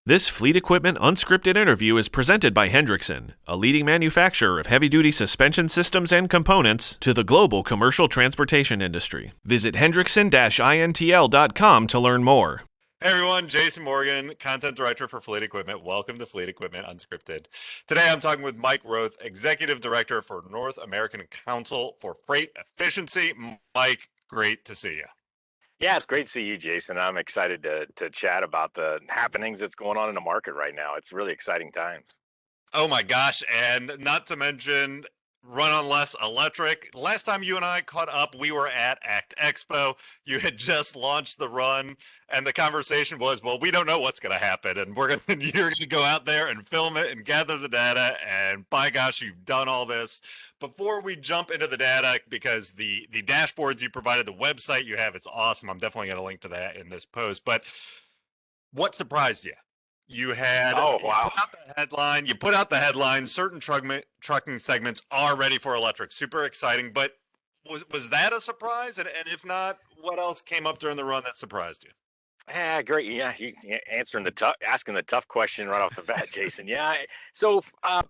This Fleet Equipment Unscripted interview is presented by Hendrickson, a leading manufacturer of heavy-duty suspension systems and components to the global commercial transportation industry. Visit hendrickson-intl.com to learn more. Hey everyone, Jason Morgan, Content Director for Fleet Equipment. Welcome to Fleet Equipment Unscripted. Today I'm talking with Mike Roeth, Executive Director for North American Council for Freight Efficiency. Mike, great to see you. Yeah, it's great to see you, Jason. I'm excited to chat about the happenings that's going on in the market right now. It's really exciting times. Oh my gosh, and not to mention run on less electric. Last time you and I caught up, we were at ACT Expo. You had just launched the run, and the conversation was, well, we don't know what's going to happen, and you're going to go out there and film it and gather the data, and by gosh, you've done all this. Before we jump into the data, because the dashboards you provided, the website you have, it's awesome. I'm definitely going to link to that in this post, but what surprised you? You had Oh, wow. You put out the headline. You put out the headline. Certain trucking segments are ready for electric. Super exciting. But was that a surprise? And if not, what else came up during the run that surprised you? Yeah, great. Yeah, you asking the tough question right off the bat, Jason. Yeah. I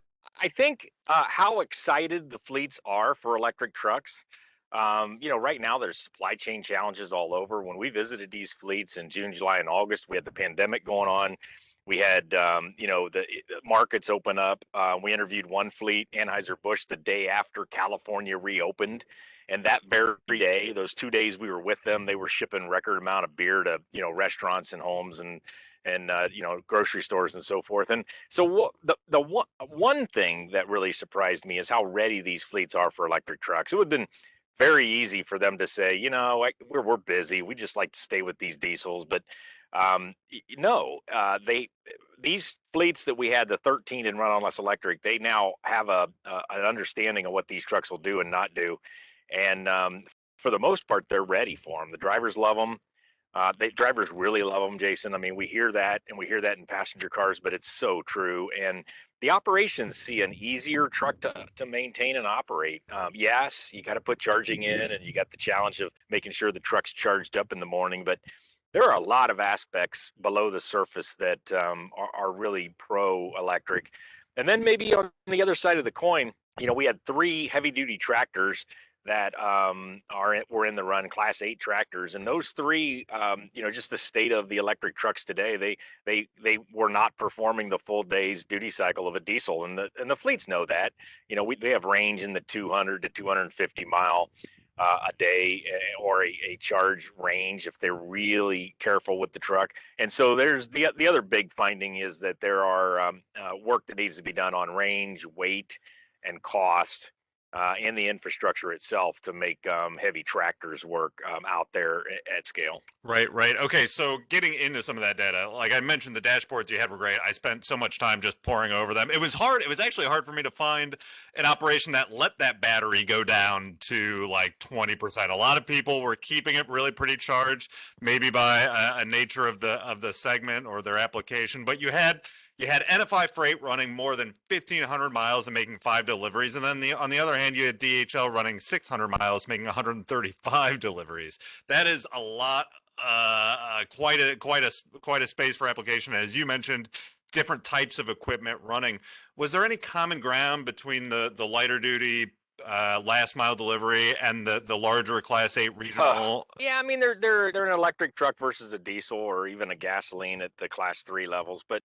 think how excited the fleets are for electric trucks. Right now there's supply chain challenges all over. When we visited these fleets in June, July, and August, we had the pandemic going on. We had, the markets open up. We interviewed one fleet, Anheuser-Busch, the day after California reopened. And that very day, those 2 days we were with them, they were shipping record amount of beer to, restaurants and homes and grocery stores and so forth. And so the one thing that really surprised me is how ready these fleets are for electric trucks. It would have been very easy for them to say, we're busy. We just like to stay with these diesels. But no, these fleets that we had, the 13 and run on less electric, they now have an understanding of what these trucks will do and not do. And for the most part, they're ready for them. The drivers love them. Drivers really love them, Jason. I mean, we hear that in passenger cars, but it's so true. And the operations see an easier truck to maintain and operate. Yes, you got to put charging in, and you got the challenge of making sure the truck's charged up in the morning. But there are a lot of aspects below the surface that are really pro-electric. And then maybe on the other side of the coin, we had 3 heavy-duty tractors that were in the run, Class 8 tractors, and those 3, just the state of the electric trucks today, they were not performing the full day's duty cycle of a diesel, and the fleets know that. They have range in the 200 to 250 mile a day, or a charge range if they're really careful with the truck. And so there's the other big finding is that there are work that needs to be done on range, weight, and cost. And the infrastructure itself to make heavy tractors work out there at scale. Right. Okay, so getting into some of that data, like I mentioned, the dashboards you had were great. I spent so much time just poring over them. It was hard. It was actually hard for me to find an operation that let that battery go down to like 20%. A lot of people were keeping it really pretty charged, maybe by a nature of the segment or their application. But you had NFI Freight running more than 1,500 miles and making 5 deliveries, and then on the other hand, you had DHL running 600 miles, making 135 deliveries. That is a lot, quite a space for application. As you mentioned, different types of equipment running. Was there any common ground between the lighter duty last mile delivery and the larger Class 8 regional? Yeah, I mean they're an electric truck versus a diesel or even a gasoline at the Class 3 levels. But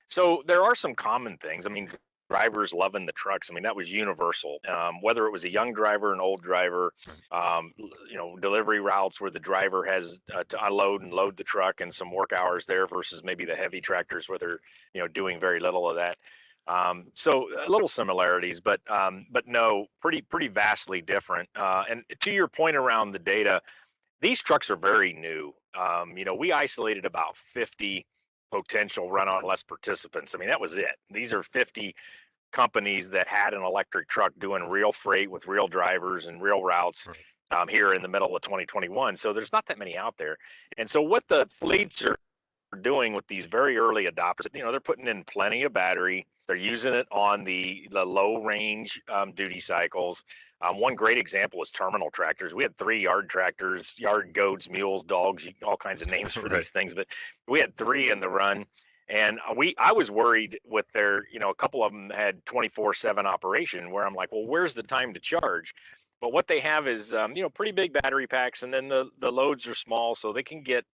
so there are some common things. I mean, drivers loving the trucks. I mean, that was universal. Whether it was a young driver, an old driver, delivery routes where the driver has to unload and load the truck and some work hours there versus maybe the heavy tractors where they're doing very little of that. So little similarities, but no, pretty vastly different. And to your point around the data, these trucks are very new. We isolated about 50 potential run-on less participants. I mean, that was it. These are 50 companies that had an electric truck doing real freight with real drivers and real routes. Here in the middle of 2021. So there's not that many out there. And so what the fleets are doing with these very early adopters, they're putting in plenty of battery. They're using it on the low range duty cycles. One great example is terminal tractors. We had 3 yard tractors, yard goats, mules, dogs, all kinds of names for these things, but we had 3 in the run. And I was worried with their, a couple of them had 24/7 operation where I'm like, well, where's the time to charge? But what they have is, pretty big battery packs, and then the loads are small, so they can get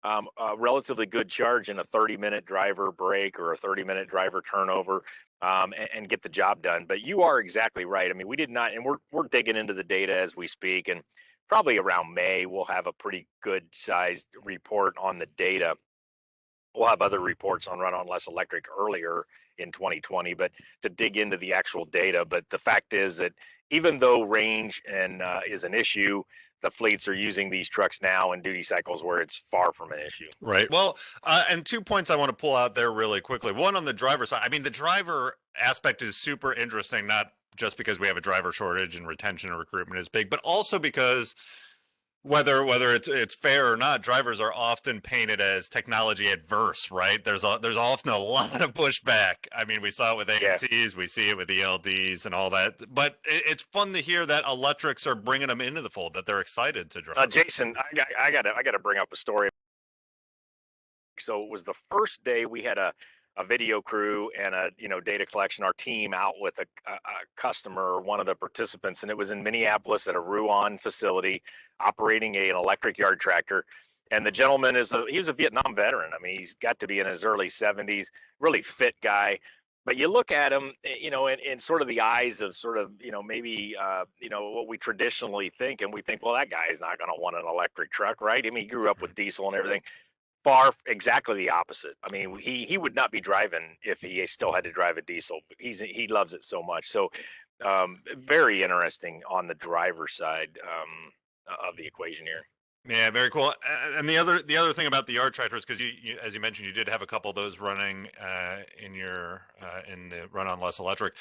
a relatively good charge in a 30-minute driver break or a 30-minute driver turnover, and get the job done. But you are exactly right. I mean, we did not, and we're digging into the data as we speak, and probably around May we'll have a pretty good sized report on the data. We'll have other reports on run on less electric earlier in 2020, but to dig into the actual data. But the fact is that even though range and is an issue, the fleets are using these trucks now in duty cycles where it's far from an issue. Right. Well, and 2 points I want to pull out there really quickly. One, on the driver side, I mean, the driver aspect is super interesting, not just because we have a driver shortage and retention and recruitment is big, but also because whether it's fair or not, drivers are often painted as technology adverse, right? There's often a lot of pushback. I mean, we saw it with AMTs, we see it with ELDs and all that. But it's fun to hear that electrics are bringing them into the fold, that they're excited to drive. Jason, I gotta bring up a story. So it was the first day we had a video crew and a data collection, our team out with a customer, one of the participants, and it was in Minneapolis at a Ruan facility operating an electric yard tractor. And the gentleman he was a Vietnam veteran. I mean, he's got to be in his early 70s, really fit guy. But you look at him, in sort of the eyes of sort of, maybe, what we traditionally think, and we think, well, that guy is not going to want an electric truck, right? I mean, he grew up with diesel and everything. Exactly the opposite. I mean, he would not be driving if he still had to drive a diesel. He loves it so much. So very interesting on the driver's side of the equation here. Yeah, very cool. And the other thing about the yard tractors, because you as you mentioned, you did have a couple of those running in your in the run on less electric.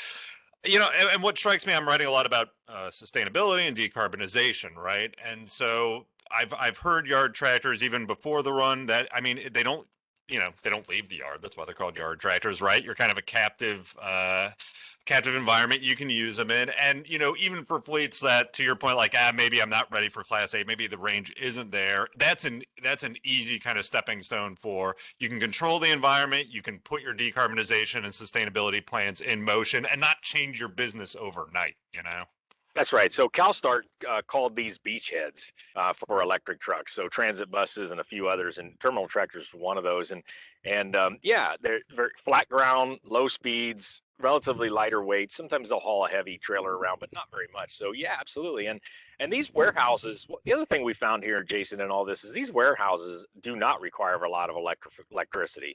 And what strikes me, I'm writing a lot about sustainability and decarbonization, right? And so I've heard yard tractors even before the run that, I mean, they don't leave the yard. That's why they're called yard tractors, right? You're kind of a captive environment you can use them in. And, even for fleets that, to your point, like, maybe I'm not ready for Class 8, maybe the range isn't there. That's an easy kind of stepping stone for, you can control the environment, you can put your decarbonization and sustainability plans in motion and not change your business overnight, That's right. So CalSTART called these beachheads for electric trucks. So transit buses and a few others, and terminal tractors were one of those. And they're very flat ground, low speeds, relatively lighter weight. Sometimes they'll haul a heavy trailer around, but not very much. So yeah, absolutely. And these warehouses. The other thing we found here, Jason, and all this is these warehouses do not require a lot of electricity.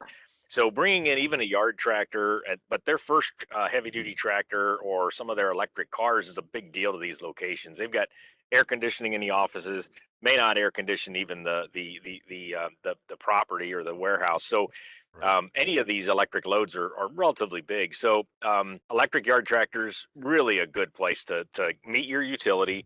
So bringing in even a yard tractor, but their first heavy duty tractor or some of their electric cars is a big deal to these locations. They've got air conditioning in the offices, may not air condition even the property or the warehouse. So any of these electric loads are relatively big. So electric yard tractors, really a good place to meet your utility,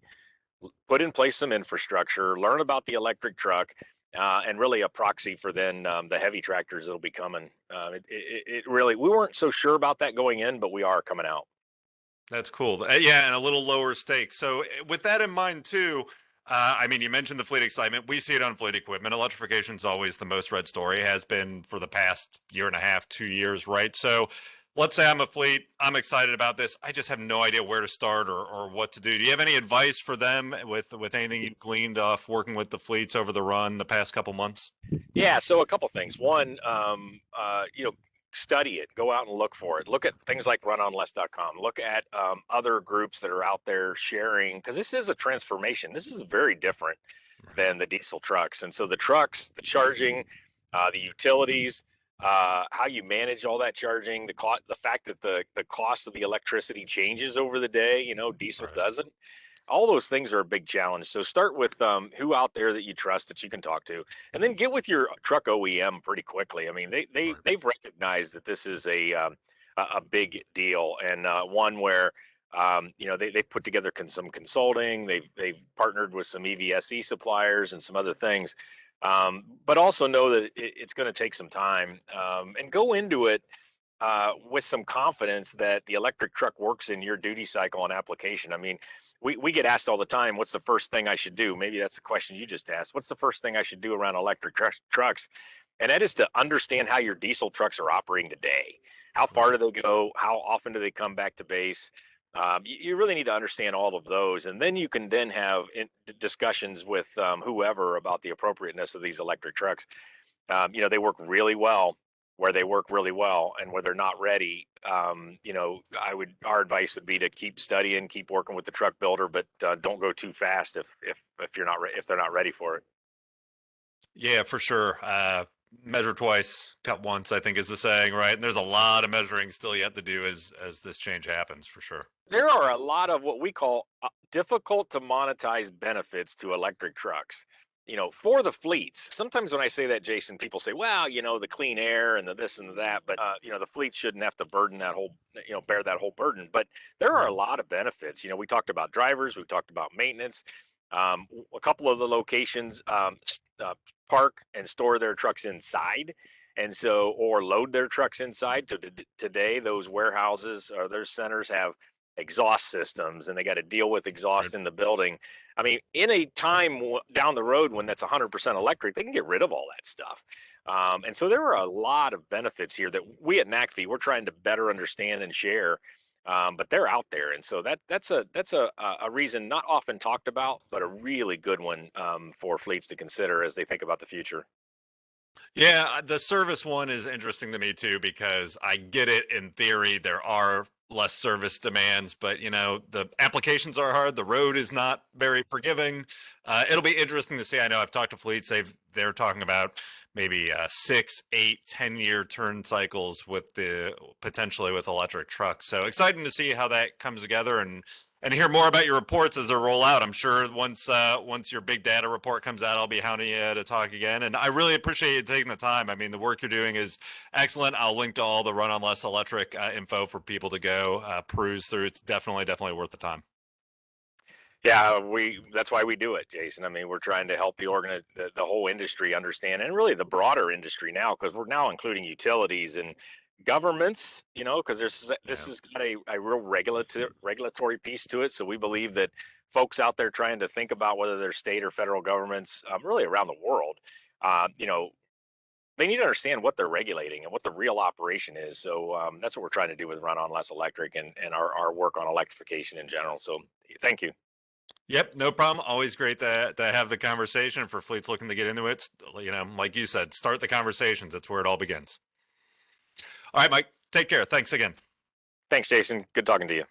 put in place some infrastructure, learn about the electric truck. And really a proxy for then the heavy tractors that'll be coming. It really, we weren't so sure about that going in, but we are coming out. That's cool. Yeah, and a little lower stakes. So with that in mind too, I mean, you mentioned the fleet excitement. We see it on fleet equipment. Electrification is always the most read story, has been for the past year and a half, 2 years, right? So let's say I'm a fleet, I'm excited about this. I just have no idea where to start or what to do. Do you have any advice for them with anything you've gleaned off working with the fleets over the run the past couple months? Yeah, so a couple things. One, study it, go out and look for it. Look at things like runonless.com. Look at other groups that are out there sharing, because this is a transformation. This is very different than the diesel trucks. And so the trucks, the charging, the utilities, how you manage all that charging, the fact that the cost of the electricity changes over the day, diesel doesn't. All those things are a big challenge. So start with who out there that you trust that you can talk to, and then get with your truck OEM pretty quickly. I mean, they've recognized that this is a big deal, and one where they put together some consulting. They've partnered with some EVSE suppliers and some other things. But also know that it's going to take some time, and go into it with some confidence that the electric truck works in your duty cycle and application. I mean, we get asked all the time, what's the first thing I should do? Maybe that's the question you just asked. What's the first thing I should do around electric trucks? and that is to understand how your diesel trucks are operating today. How far do they go? How often do they come back to base? You really need to understand all of those, and then you can then have discussions with whoever about the appropriateness of these electric trucks. They work really well where they work really well, and where they're not ready. Our advice would be to keep studying, keep working with the truck builder, but don't go too fast if you're not if they're not ready for it. Yeah, for sure. Measure twice, cut once, I think is the saying, right? And there's a lot of measuring still yet to do as this change happens, for sure. There are a lot of what we call difficult to monetize benefits to electric trucks. For the fleets. Sometimes when I say that, Jason, people say, well, the clean air and the this and the that, but the fleet shouldn't have to burden that whole, bear that whole burden. But there are a lot of benefits. We talked about drivers, we talked about maintenance. A couple of the locations park and store their trucks inside, and so or load their trucks inside. Today, those warehouses or their centers have exhaust systems, and they got to deal with exhaust in the building. I mean, in a time down the road when that's 100% electric, they can get rid of all that stuff. And so there are a lot of benefits here that we at NACFE we're trying to better understand and share. But they're out there, and so that's a reason not often talked about, but a really good one for fleets to consider as they think about the future. Yeah, the service one is interesting to me too, because I get it in theory. There are less service demands, but the applications are hard. The road is not very forgiving. It'll be interesting to see. I know I've talked to fleets. They're talking about maybe 6, 8, 10-year turn cycles with potentially with electric trucks. So exciting to see how that comes together and hear more about your reports as they roll out. I'm sure once your big data report comes out, I'll be hounding you to talk again. And I really appreciate you taking the time. I mean, the work you're doing is excellent. I'll link to all the Run on Less Electric info for people to go peruse through. It's definitely worth the time. Yeah, that's why we do it, Jason. I mean, we're trying to help the whole industry understand, and really the broader industry now, because we're now including utilities and governments, because this has got a real regulatory piece to it. So we believe that folks out there trying to think about whether they're state or federal governments, really around the world, they need to understand what they're regulating and what the real operation is. So that's what we're trying to do with Run on Less Electric and our work on electrification in general. So thank you. Yep, no problem. Always great to have the conversation for fleets looking to get into it. Like you said, start the conversations. That's where it all begins. All right, Mike, take care. Thanks again. Thanks, Jason. Good talking to you.